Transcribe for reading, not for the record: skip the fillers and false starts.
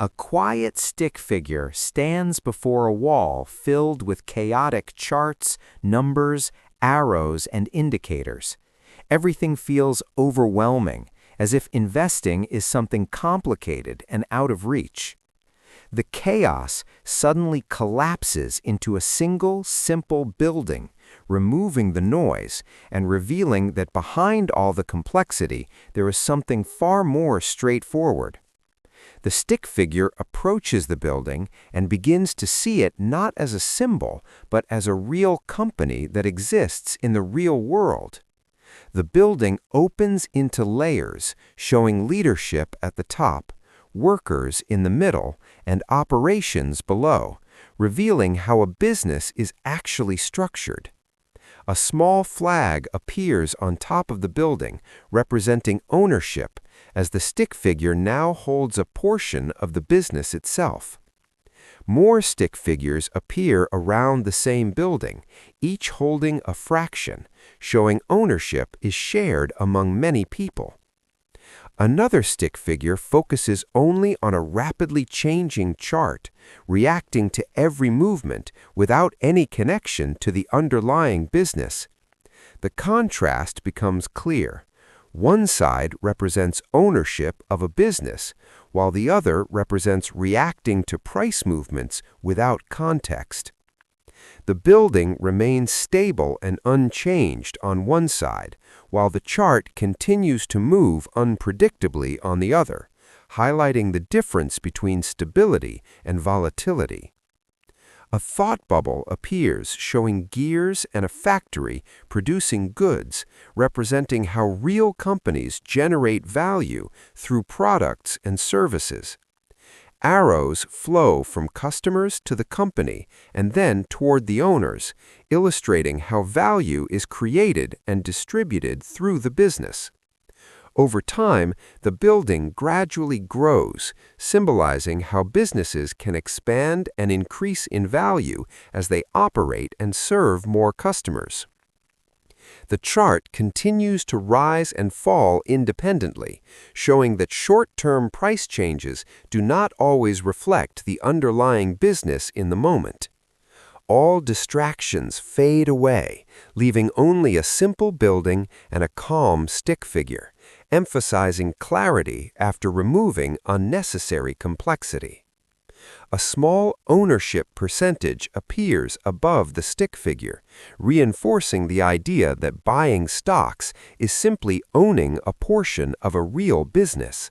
A quiet stick figure stands before a wall filled with chaotic charts, numbers, arrows, and indicators. Everything feels overwhelming, as if investing is something complicated and out of reach. The chaos suddenly collapses into a single, simple building, removing the noise and revealing that behind all the complexity there is something far more straightforward. The stick figure approaches the building and begins to see it not as a symbol, but as a real company that exists in the real world. The building opens into layers, showing leadership at the top, workers in the middle, and operations below, revealing how a business is actually structured. A small flag appears on top of the building, representing ownership, as the stick figure now holds a portion of the business itself. More stick figures appear around the same building, each holding a fraction, showing ownership is shared among many people. Another stick figure focuses only on a rapidly changing chart, reacting to every movement without any connection to the underlying business. The contrast becomes clear. One side represents ownership of a business, while the other represents reacting to price movements without context. The building remains stable and unchanged on one side, while the chart continues to move unpredictably on the other, highlighting the difference between stability and volatility. A thought bubble appears showing gears and a factory producing goods, representing how real companies generate value through products and services. Arrows flow from customers to the company and then toward the owners, illustrating how value is created and distributed through the business. Over time, the building gradually grows, symbolizing how businesses can expand and increase in value as they operate and serve more customers. The chart continues to rise and fall independently, showing that short-term price changes do not always reflect the underlying business in the moment. All distractions fade away, leaving only a simple building and a calm stick figure, emphasizing clarity after removing unnecessary complexity. A small ownership percentage appears above the stick figure, reinforcing the idea that buying stocks is simply owning a portion of a real business.